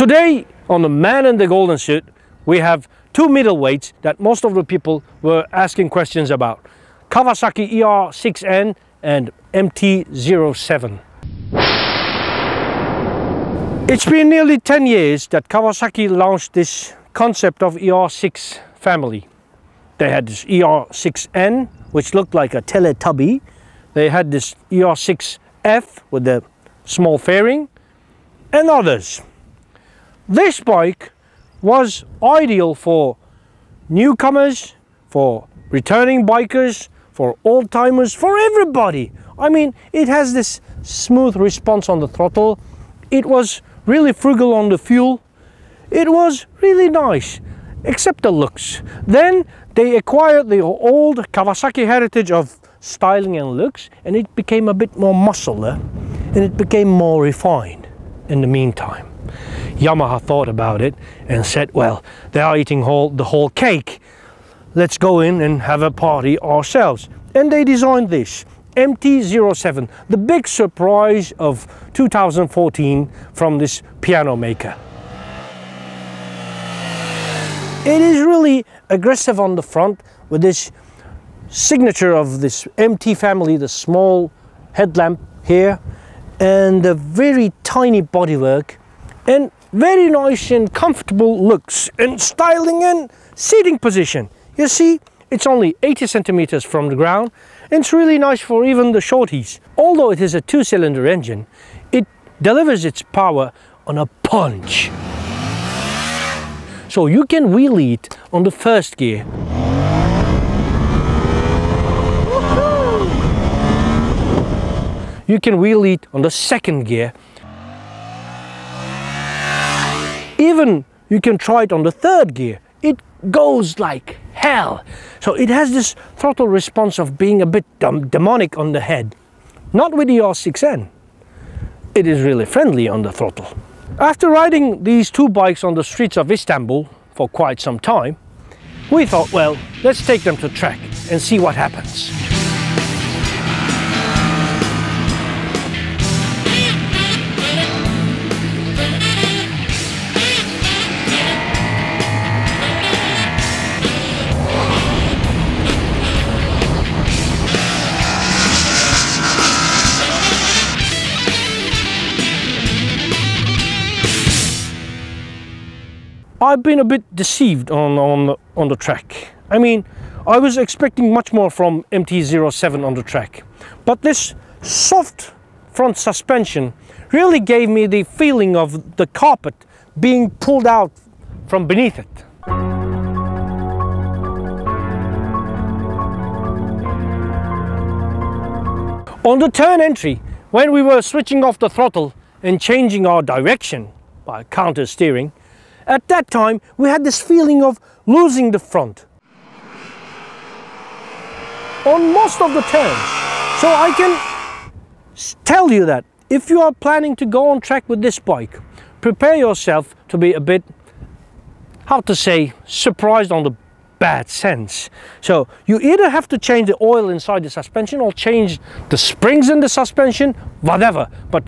Today on the Man in the Golden Suit, we have two middleweights that most of the people were asking questions about. Kawasaki ER-6N and MT-07. It's been nearly 10 years that Kawasaki launched this concept of ER-6 family. They had this ER-6N, which looked like a Teletubby. They had this ER-6F with the small fairing, and others. This bike was ideal for newcomers, for returning bikers, for old-timers, for everybody. I mean, it has this smooth response on the throttle. It was really frugal on the fuel. It was really nice, except the looks. Then they acquired the old Kawasaki heritage of styling and looks, and it became a bit more muscular, and it became more refined in the meantime. Yamaha thought about it and said, well, they are eating the whole cake. Let's go in and have a party ourselves. And they designed this MT-07, the big surprise of 2014 from this piano maker. It is really aggressive on the front with this signature of this MT family, the small headlamp here, and the very tiny bodywork, and very nice and comfortable looks and styling and seating position. You see, it's only 80 centimeters from the ground, and it's really nice for even the shorties. Although it is a two-cylinder engine, it delivers its power on a punch. So you can wheelie it on the first gear. You can wheelie it on the second gear. Even you can try it on the third gear. It goes like hell. So it has this throttle response of being a bit demonic on the head. Not with the ER-6N. It is really friendly on the throttle. After riding these two bikes on the streets of Istanbul for quite some time, we thought, well, let's take them to track and see what happens. I've been a bit deceived on the track. I mean, I was expecting much more from MT-07 on the track, but this soft front suspension really gave me the feeling of the carpet being pulled out from beneath it. On the turn entry, when we were switching off the throttle and changing our direction by counter steering, at that time we had this feeling of losing the front on most of the turns. So I can tell you that if you are planning to go on track with this bike, prepare yourself to be a bit, how to say, surprised on the bad sense. So you either have to change the oil inside the suspension or change the springs in the suspension, whatever, but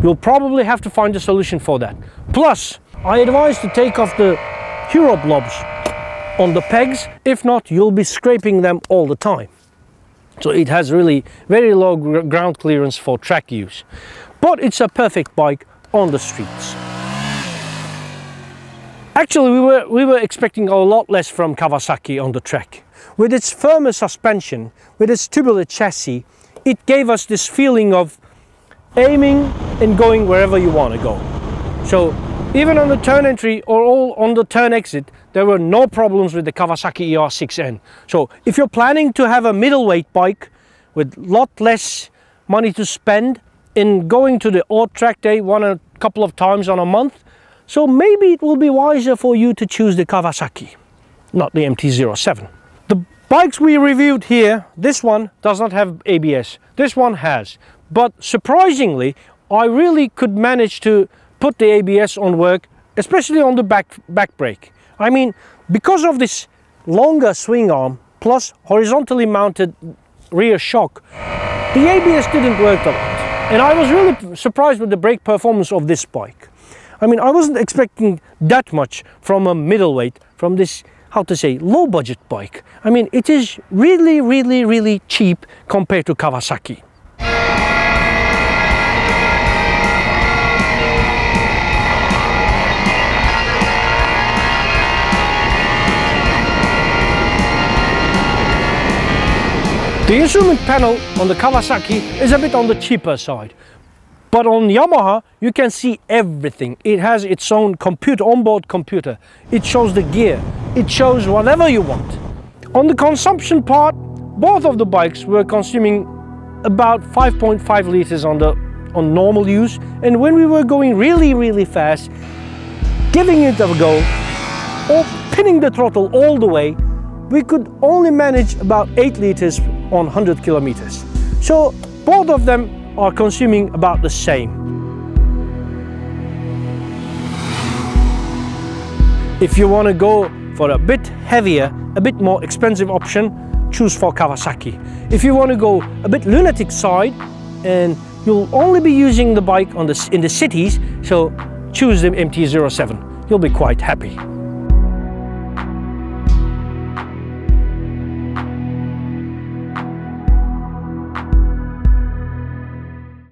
you'll probably have to find a solution for that. Plus, I advise to take off the hero blobs on the pegs. If not, you'll be scraping them all the time. So it has really very low ground clearance for track use. But it's a perfect bike on the streets. Actually, we were expecting a lot less from Kawasaki on the track. With its firmer suspension, with its tubular chassis, it gave us this feeling of aiming and going wherever you want to go. So even on the turn entry or on the turn exit, there were no problems with the Kawasaki ER-6N. So if you're planning to have a middleweight bike with a lot less money to spend in going to the odd track day a couple of times on a month, so maybe it will be wiser for you to choose the Kawasaki, not the MT-07. The bikes we reviewed here, this one does not have ABS, this one has. But surprisingly, I really could manage to put the ABS on work, especially on the back brake. I mean, because of this longer swing arm plus horizontally mounted rear shock, the ABS didn't work a lot. And I was really surprised with the brake performance of this bike. I mean, I wasn't expecting that much from a middleweight, from this, how to say, low budget bike. I mean, it is really, really, really cheap compared to Kawasaki. The instrument panel on the Kawasaki is a bit on the cheaper side. But on Yamaha, you can see everything. It has its own computer, onboard computer. It shows the gear. It shows whatever you want. On the consumption part, both of the bikes were consuming about 5.5 liters on normal use. And when we were going really, really fast, giving it a go, or pinning the throttle all the way, we could only manage about 8 liters on 100 kilometers. So both of them are consuming about the same. If you want to go for a bit heavier, a bit more expensive option, choose for Kawasaki. If you want to go a bit lunatic side and you'll only be using the bike in the cities, so choose the MT-07. You'll be quite happy.